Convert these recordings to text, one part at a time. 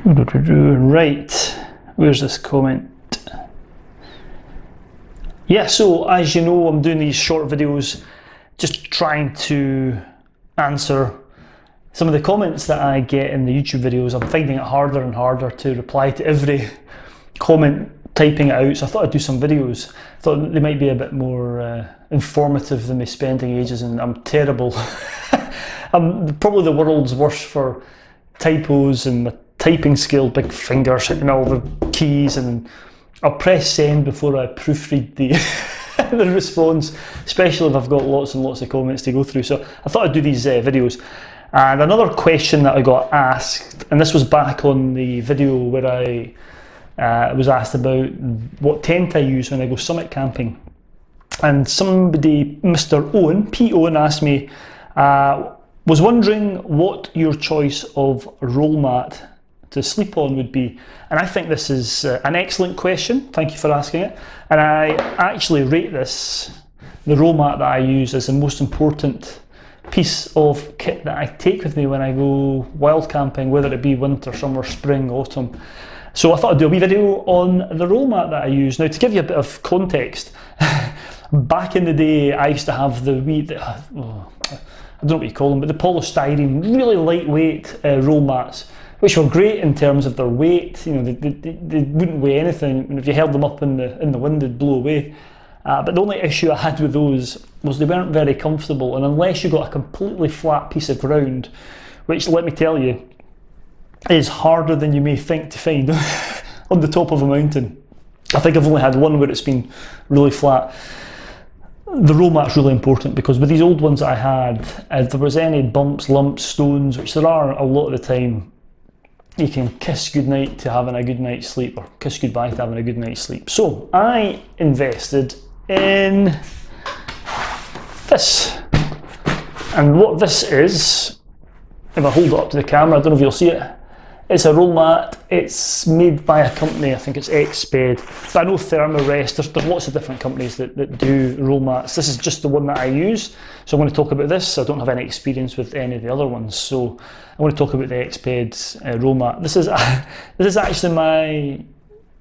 Right, where's this comment? Yeah, so as you know, I'm doing these short videos just trying to answer some of the comments that I get in the YouTube videos. I'm finding it harder and harder to reply to every comment, typing it out, so I thought I'd do some videos. I thought they might be a bit more informative than me spending ages, and I'm terrible. I'm probably the world's worst for typos and my typing skill, big fingers hitting all the keys, and I'll press send before I proofread the the response, especially if I've got lots and lots of comments to go through. So I thought I'd do these videos. And another question that I got asked, and this was back on the video where I was asked about what tent I use when I go summit camping. And somebody, Mr. Owen, P. Owen, asked me, was wondering what your choice of roll mat to sleep on would be. And I think this is an excellent question. Thank you for asking it. And I actually rate this, the roll mat that I use, as the most important piece of kit that I take with me when I go wild camping, whether it be winter, summer, spring, autumn. So I thought I'd do a wee video on the roll mat that I use. Now, to give you a bit of context, back in the day I used to have the wee, I don't know what you call them, but the polystyrene, really lightweight roll mats, which were great in terms of their weight. You know, they wouldn't weigh anything, and if you held them up in the wind, they'd blow away. But the only issue I had with those was they weren't very comfortable, and unless you got a completely flat piece of ground, which, let me tell you, is harder than you may think to find on the top of a mountain. I think I've only had one where it's been really flat. The roll mat's really important, because with these old ones that I had, if there was any bumps, lumps, stones, which there are a lot of the time, you can kiss goodnight to having a good night's sleep, or kiss goodbye to having a good night's sleep. So I invested in this. And what this is, if I hold it up to the camera, I don't know if you'll see it, it's a roll mat. It's made by a company, I think it's Exped. But I know Thermarest, there's lots of different companies that do roll mats. This is just the one that I use. So I'm going to talk about this. I don't have any experience with any of the other ones. So I'm going to talk about the Exped roll mat. This is actually my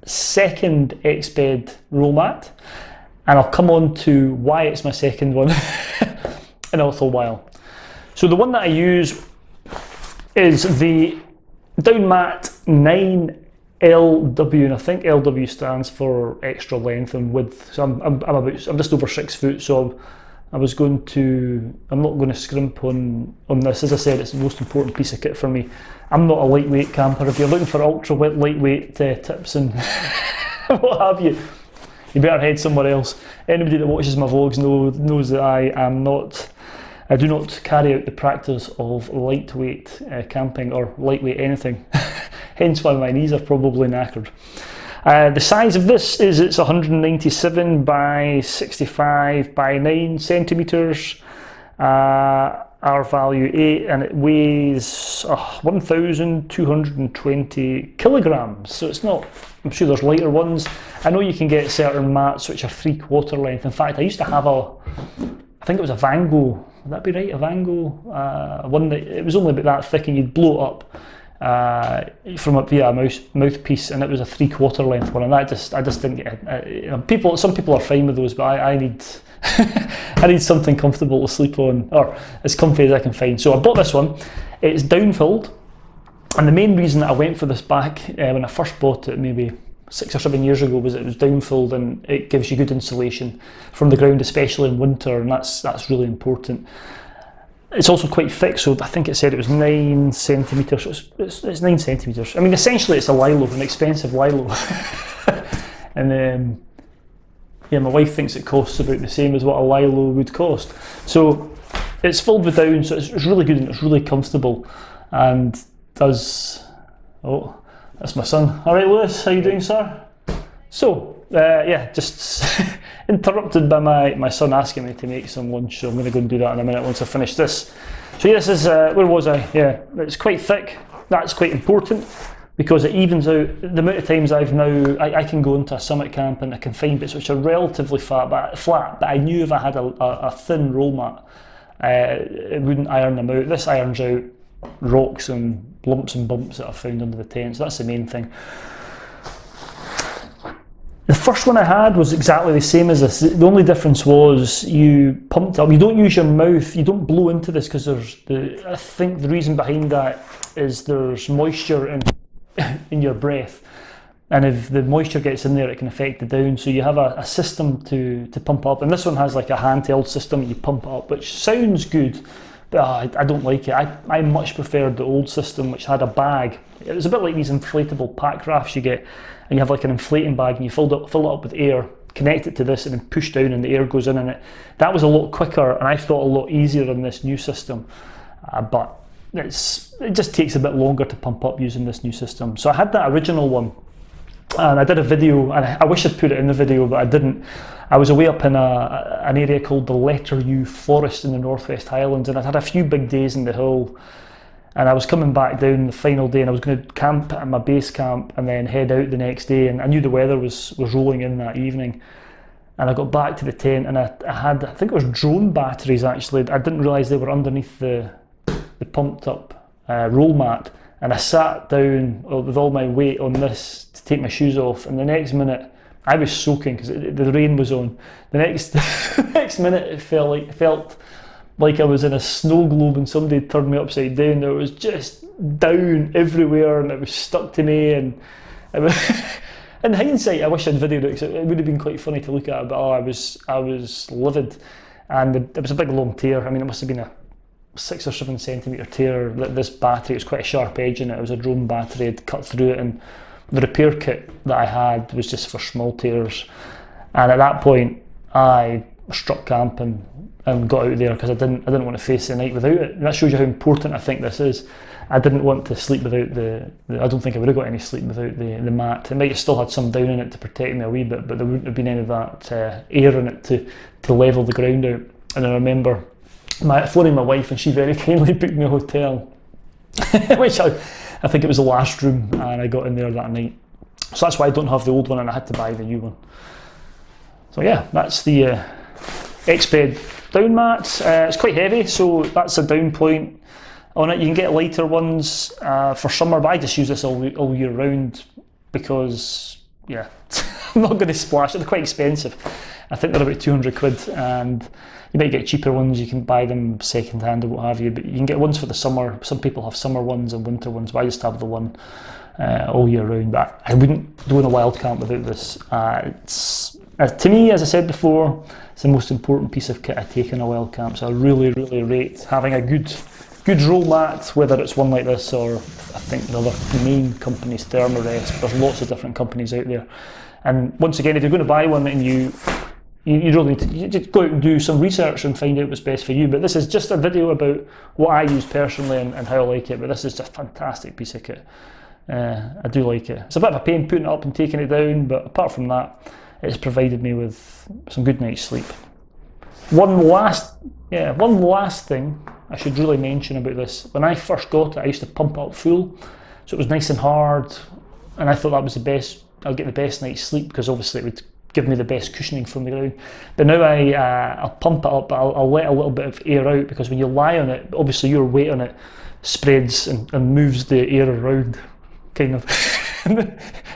second Exped roll mat. And I'll come on to why it's my second one in a little while. So the one that I use is the Downmat 9LW, and I think LW stands for extra length and width. So I'm just over 6 foot, so I'm not going to scrimp on this. As I said, it's the most important piece of kit for me. I'm not a lightweight camper. If you're looking for ultra lightweight tips and what have you, you better head somewhere else. Anybody that watches my vlogs knows that I do not carry out the practice of lightweight camping or lightweight anything. Hence why my knees are probably knackered. The size of this is, it's 197 by 65 by 9 centimeters. R value 8, and it weighs 1,220 kilograms. So it's not, I'm sure there's lighter ones. I know you can get certain mats which are 3/4 length. In fact, I used to have I think it was a Vango, would that be right? A Vango, one that it was only about that thick, and you'd blow it up from up via a mouthpiece, and it was a 3/4 length one, and I just didn't get it. Some people are fine with those, but I need I need something comfortable to sleep on, or as comfy as I can find. So I bought this one. It's downfilled, and the main reason that I went for this back when I first bought it, maybe 6 or 7 years ago, was it was downfilled, and it gives you good insulation from the ground, especially in winter, and that's really important. It's also quite thick, so I think it said it was 9 centimeters. So it's 9 centimeters. I mean, essentially it's a lilo, an expensive lilo. And yeah, my wife thinks it costs about the same as what a lilo would cost. So it's filled with down, so it's really good and it's really comfortable, and does, oh, that's my son. All right, Lewis, how you doing, sir? So, yeah, just interrupted by my son asking me to make some lunch, so I'm going to go and do that in a minute once I finish this. So yeah, this is, where was I? Yeah, it's quite thick. That's quite important, because it evens out the amount of times I can go into a summit camp and I can find bits which are relatively flat, but I knew if I had a thin roll mat, it wouldn't iron them out. This irons out rocks and lumps and bumps that I found under the tent. So that's the main thing. The first one I had was exactly the same as this. The only difference was you pumped up. You don't use your mouth. You don't blow into this because I think the reason behind that is there's moisture in your breath, and if the moisture gets in there, it can affect the down. So you have a system to pump up, and this one has like a handheld system that you pump up, which sounds good, but I don't like it. I much preferred the old system, which had a bag. It was a bit like these inflatable pack rafts you get, and you have like an inflating bag, and you fill it up with air, connect it to this, and then push down, and the air goes in it. That was a lot quicker, and I thought a lot easier than this new system, but it just takes a bit longer to pump up using this new system. So I had that original one, and I did a video, and I wish I'd put it in the video, but I didn't. I was away up in an area called the Letter U Forest in the Northwest Highlands, and I'd had a few big days in the hill, and I was coming back down the final day, and I was going to camp at my base camp and then head out the next day, and I knew the weather was rolling in that evening, and I got back to the tent, and I think it was drone batteries actually. I didn't realise they were underneath the pumped up roll mat, and I sat down with all my weight on this to take my shoes off, and the next minute I was soaking because the rain was on. The next minute it felt like I was in a snow globe and somebody had turned me upside down. There was just down everywhere, and it was stuck to me, and it was in hindsight I wish I'd videoed it because it would have been quite funny to look at, but I was livid, and it was a big long tear. I mean, it must have been a 6 or 7 centimetre tear. This battery, it was quite a sharp edge in it. It was a drone battery, had cut through it, and the repair kit that I had was just for small tears. And at that point I struck camp and got out there because I didn't want to face the night without it. And that shows you how important I think this is. I didn't want to sleep without I don't think I would have got any sleep without the mat. It might have still had some down in it to protect me a wee bit, but there wouldn't have been any of that air in it to level the ground out. And I remember phoning my wife, and she very kindly booked me a hotel, which I think it was the last room, and I got in there that night. So that's why I don't have the old one, and I had to buy the new one. So yeah, that's the Exped down mat. It's quite heavy, so that's a down point on it. You can get lighter ones for summer, but I just use this all year round because, yeah, I'm not going to splash it. They're quite expensive. I think they're about 200 quid, and you might get cheaper ones. You can buy them second hand or what have you, but you can get ones for the summer. Some people have summer ones and winter ones, but I just have the one all year round. But I wouldn't do in a wild camp without this. To me, as I said before, it's the most important piece of kit I take in a wild camp. So I really, really rate having a good roll mat, whether it's one like this or I think the other main company's Thermarest. There's lots of different companies out there. And once again, if you're going to buy one and you really need to, you just go out and do some research and find out what's best for you. But this is just a video about what I use personally and how I like it. But this is just a fantastic piece of kit. I do like it. It's a bit of a pain putting it up and taking it down, but apart from that, it's provided me with some good night's sleep. One last thing I should really mention about this. When I first got it, I used to pump it up full, so it was nice and hard, and I thought that was the best. I'll get the best night's sleep because obviously it would give me the best cushioning from the ground. But now I'll pump it up, but I'll let a little bit of air out, because when you lie on it, obviously your weight on it spreads and moves the air around, kind of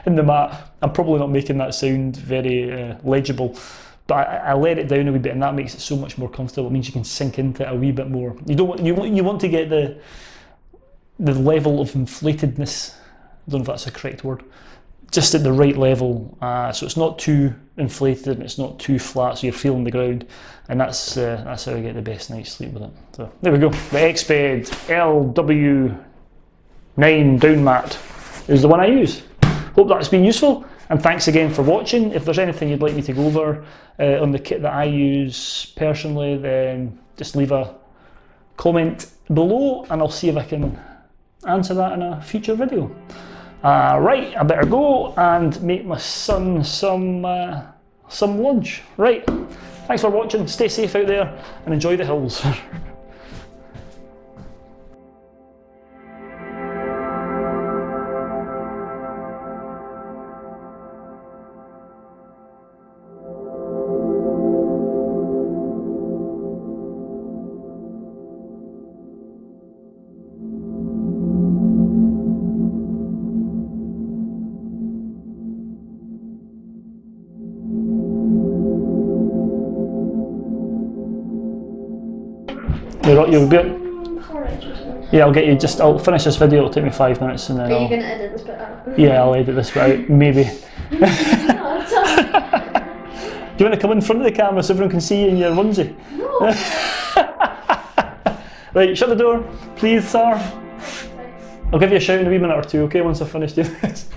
in the mat. I'm probably not making that sound very legible, but I let it down a wee bit, and that makes it so much more comfortable. It means you can sink into it a wee bit more. You want to get the level of inflatedness. I don't know if that's a correct word. Just at the right level, so it's not too inflated and it's not too flat, so you're feeling the ground, and that's how I get the best night's sleep with it. So there we go. The Exped LW9 down mat is the one I use. Hope that's been useful, and thanks again for watching. If there's anything you'd like me to go over on the kit that I use personally, then just leave a comment below and I'll see if I can answer that in a future video. Right, I better go and make my son some lunch. Right, thanks for watching, stay safe out there and enjoy the hills. You'll be. Alright, Yeah, I'll finish this video. It'll take me 5 minutes, and then are you gonna edit this bit out? yeah, I'll edit this bit out. Maybe. No, it's alright. Do you want to come in front of the camera so everyone can see you in your onesie? No. Right, shut the door, please, sir. I'll give you a shout in a wee minute or two, okay, once I've finished doing this.